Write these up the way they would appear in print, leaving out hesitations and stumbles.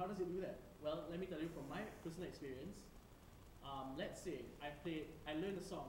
how does it do that? Well, let me tell you from my personal experience. Let's say I learned a song,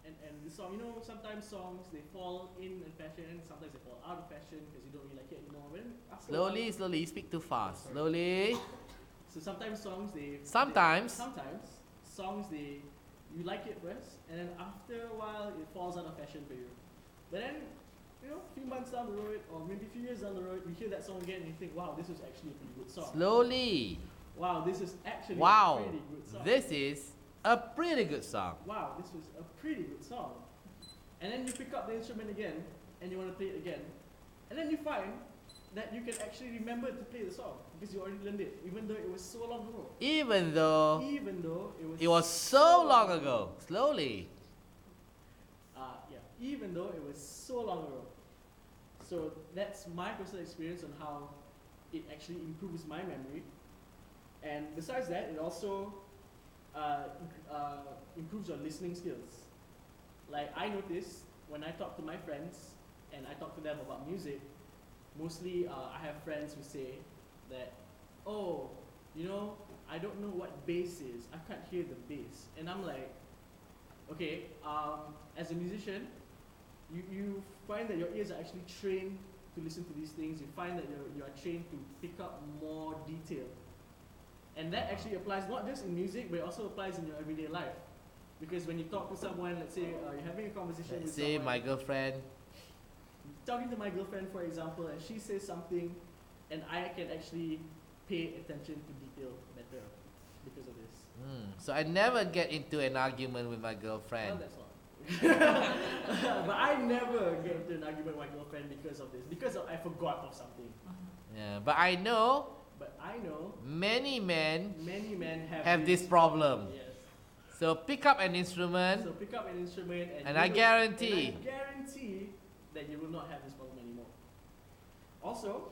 and the song, you know, sometimes songs they fall in fashion, sometimes they fall out of fashion because you don't really like it anymore. But then Slowly, you speak too fast. Slowly. So sometimes songs Sometimes songs you like it first, and then after a while it falls out of fashion for you. But then, you know, a few months down the road, or maybe a few years down the road, you hear that song again and you think, wow, this was actually a pretty good song. Slowly. Wow, this is actually Wow, a pretty good song. this is a pretty good song. Wow, this was a pretty good song. And then you pick up the instrument again, and you want to play it again. And then you find that you can actually remember to play the song because you already learned it, even though it was so long ago. Even though it was so long ago. Slowly. Even though it was so long ago. So that's my personal experience on how it actually improves my memory. And besides that, it also improves your listening skills. Like I notice when I talk to my friends and I talk to them about music, mostly I have friends who say that, oh, you know, I don't know what bass is. I can't hear the bass. And I'm like, okay, as a musician, you find that your ears are actually trained to listen to these things. You find that you are trained to pick up more detail. And that actually applies not just in music, but it also applies in your everyday life. Because when you talk to someone, let's say you're having a conversation with someone. Let's say my girlfriend. Talking to my girlfriend, for example, and she says something, and I can actually pay attention to detail better because of this. So I never get into an argument with my girlfriend. Well, that's not. But I never get into an argument with my girlfriend because of this. I forgot of something. Yeah, but I know many men have this problem. Yes. So pick up an instrument. And I guarantee that you will not have this problem anymore. Also,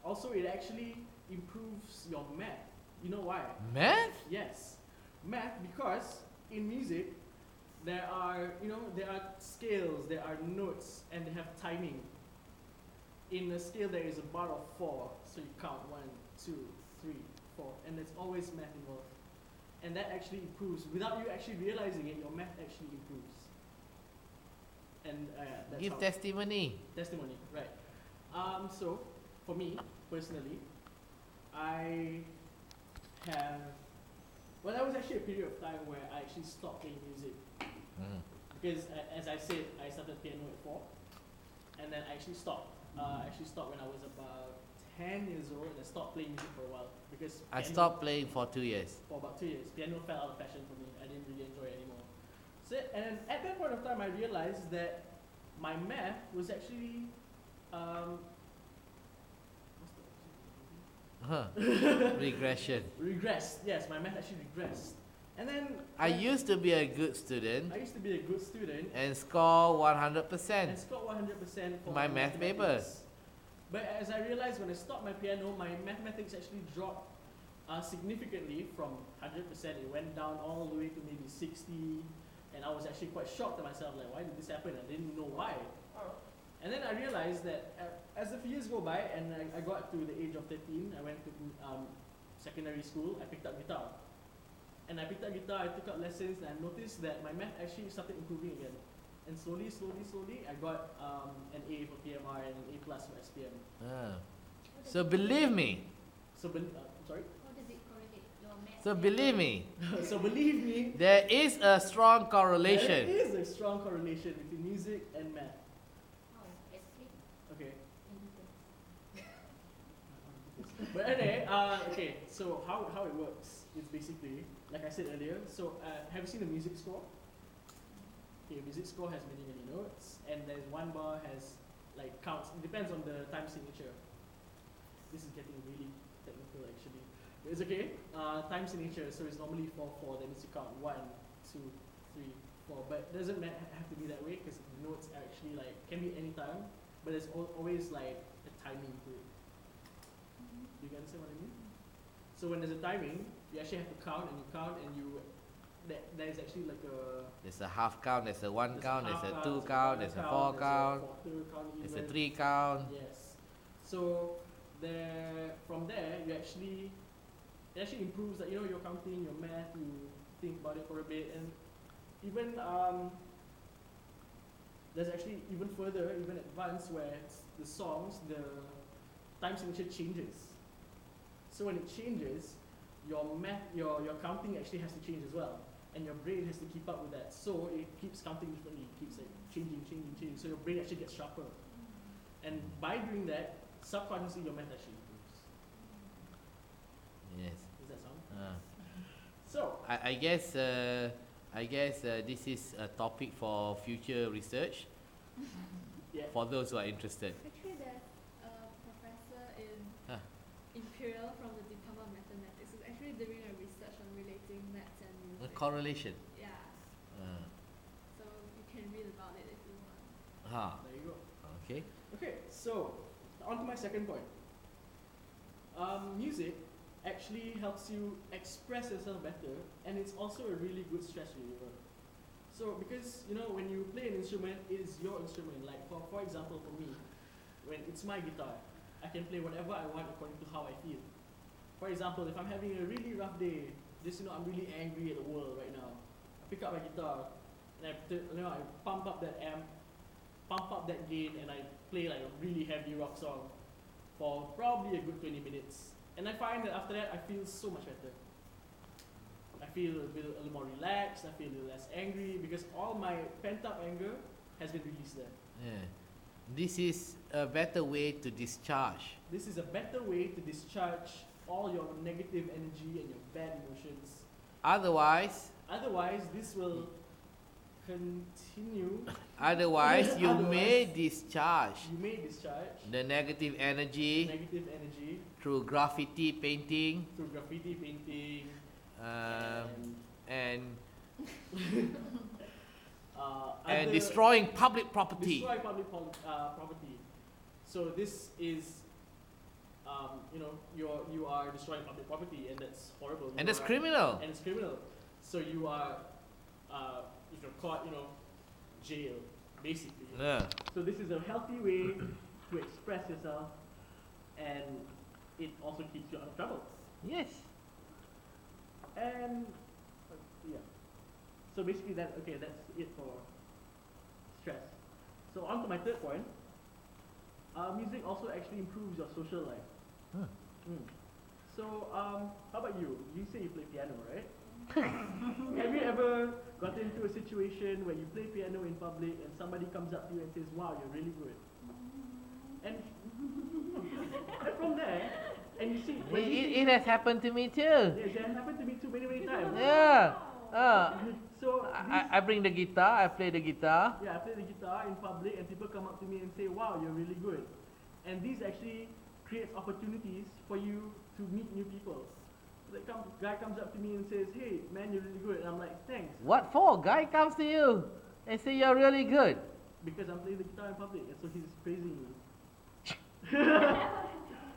also it actually improves your math. You know why? Math? Yes. Math, because in music there are scales, there are notes, and they have timing. In a scale there is a bar of 4, so you count 1, 2, 3, 4, and there's always math involved. And that actually improves. Without you actually realizing it, your math actually improves. And that's Give testimony. Testimony, right. So, for me, personally, there was actually a period of time where I actually stopped playing music. Because, as I said, I started piano at 4, and then I actually stopped. I actually stopped when I was about 10 years old, and I stopped playing music for a while. Because I stopped playing for 2 years. For about 2 years. Piano fell out of fashion for me. I didn't really enjoy it anymore. So, and at that point of time, I realized that my math was actually regressed. Yes, my math actually regressed. And then I used to be a good student. And score 100%. For my math papers. But as I realized when I stopped my piano, my mathematics actually dropped significantly from 100%. It went down all the way to maybe 60. And I was actually quite shocked at myself, like, why did this happen? I didn't know why. And then I realized that as the years go by and I got to the age of 13, I went to secondary school, I picked up guitar. And I picked up guitar, I took up lessons, and I noticed that my math actually started improving again. And slowly, I got an A for PMR and an A plus for SPM. So believe me. Sorry? How does it correlate your math? So believe me. There is a strong correlation. There is a strong correlation between music and math. Oh, explain. Okay. In details. But anyway, okay, so how it works is basically, like I said earlier, so have you seen the music score? Okay, music score has many notes, and there's one bar has like counts. It depends on the time signature. This is getting really technical actually. But it's okay. Time signature, so it's normally 4/4. That means you count 1, 2, 3, 4. But it doesn't have to be that way because the notes are actually like can be any time, but there's always like a timing to it. Do you understand what I mean? So when there's a timing, you actually have to count and you there is actually like a... There's a half count, there's a 1 count, there's a 2 count, there's a 4 count, there's a 3 count. Yes. So from there, it actually improves that your counting, your math. You think about it for a bit, and even there's actually even further, even advanced, where the songs, the time signature changes. So when it changes, your math, your counting actually has to change as well, and your brain has to keep up with that. So it keeps counting differently, it keeps like changing. So your brain actually gets sharper, and by doing that, subconsciously your math actually improves. Yes. Does that sound? So I guess this is a topic for future research. Yeah. For those who are interested. Actually, there's a professor in Imperial from the Department of Mathematics who's actually doing a research on relating maths and A music. correlation. Yeah. So you can read about it if you want. There you go. Okay. Okay, so on to my second point. Music actually helps you express yourself better, and it's also a really good stress reliever. So because when you play an instrument, it is your instrument. Like for example, for me, when it's my guitar, I can play whatever I want according to how I feel. For example, if I'm having a really rough day, just I'm really angry at the world right now, I pick up my guitar and I pump up that amp, pump up that gain, and I play like a really heavy rock song for probably a good 20 minutes. And I find that after that, I feel so much better. I feel a little more relaxed, I feel a little less angry, because all my pent-up anger has been released there. Yeah. This is a better way to discharge. This is a better way to discharge all your negative energy and your bad emotions. Otherwise, this will continue. Otherwise, you may discharge the negative energy through graffiti painting, and destroying public property. So this is, you are destroying public property, and that's horrible. And that's criminal. And it's criminal. So you are, if you're caught, jail, basically. Yeah. So this is a healthy way to express yourself, and it also keeps you out of trouble. Yes. And yeah. So basically that's it for stress. So on to my third point. Music also actually improves your social life. So how about you? You say you play piano, right? Have you ever gotten into a situation where you play piano in public and somebody comes up to you and says, "Wow, you're really good," and from there, and you see, It has happened to me too. Yes, it has happened to me too many times. Yeah. So I bring the guitar, I play the guitar. yeah, I play the guitar in public, and people come up to me and say, "Wow, you're really good," and this actually creates opportunities for you to meet new people. Guy comes up to me and says, "Hey, man, you're really good," and I'm like, "Thanks." What for? Guy comes to you and say you're really good. Because I'm playing the guitar in public, and so he's praising me.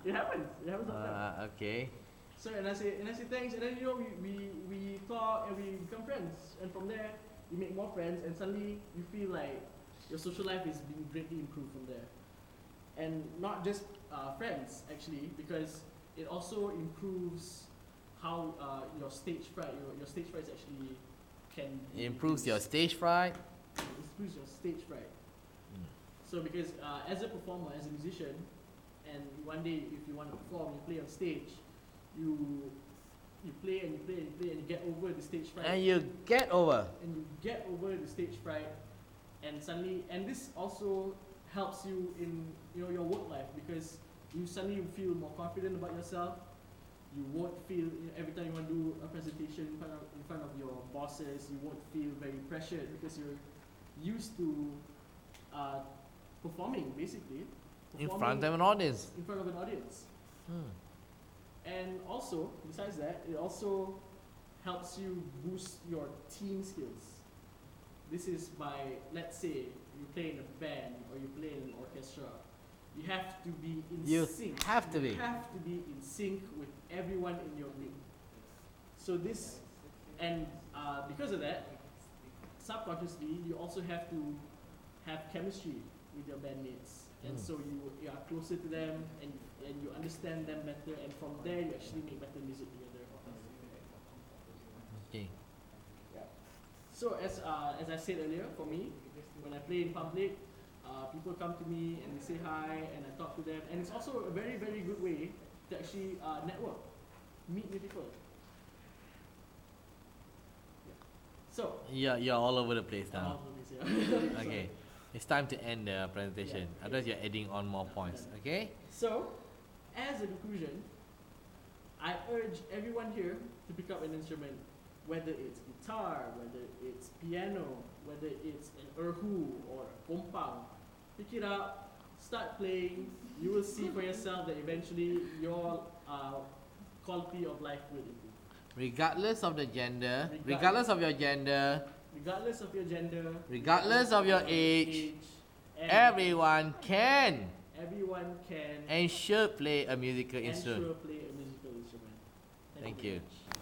It happens. It happens sometimes. Okay. So and I say thanks, and then we talk and we become friends, and from there you make more friends, and suddenly you feel like your social life is being greatly improved from there. And not just friends actually, because it also improves how your stage fright is actually can It improves your stage fright. It improves your stage fright. So because as a performer, as a musician, and one day if you want to perform, you play on stage, you play and you play and you play and you get over the stage fright. And you get over. And you get over the stage fright, and suddenly, and this also helps you in your work life, because you suddenly feel more confident about yourself. You won't feel every time you want to do a presentation in front of your bosses, you won't feel very pressured because you're used to performing, basically. In front of an audience. In front of an audience. And also, besides that, it also helps you boost your team skills. This is by, let's say, you play in a band or you play in an orchestra. You have to be in sync. You have to be in sync with everyone in your group. So this, and because of that, subconsciously, you also have to have chemistry with your bandmates. and so you are closer to them, and you understand them better, and from there you actually make better music together. Okay. Yeah. So as I said earlier, for me, when I play in public, people come to me and they say hi, and I talk to them, and it's also a very, very good way to actually network, meet new people. Yeah. So You're all over the place now. all of this, yeah. Okay. It's time to end the presentation. Yeah. Otherwise, you're adding on more points. Okay? So, as a conclusion, I urge everyone here to pick up an instrument, whether it's guitar, whether it's piano, whether it's an erhu or a kompang. Pick it up, start playing. You will see for yourself that eventually your quality of life will improve. Regardless of the gender, regardless of your gender, Regardless of your gender, regardless of your age, everyone can and and should play a musical instrument. play a musical instrument. Thank very you. much.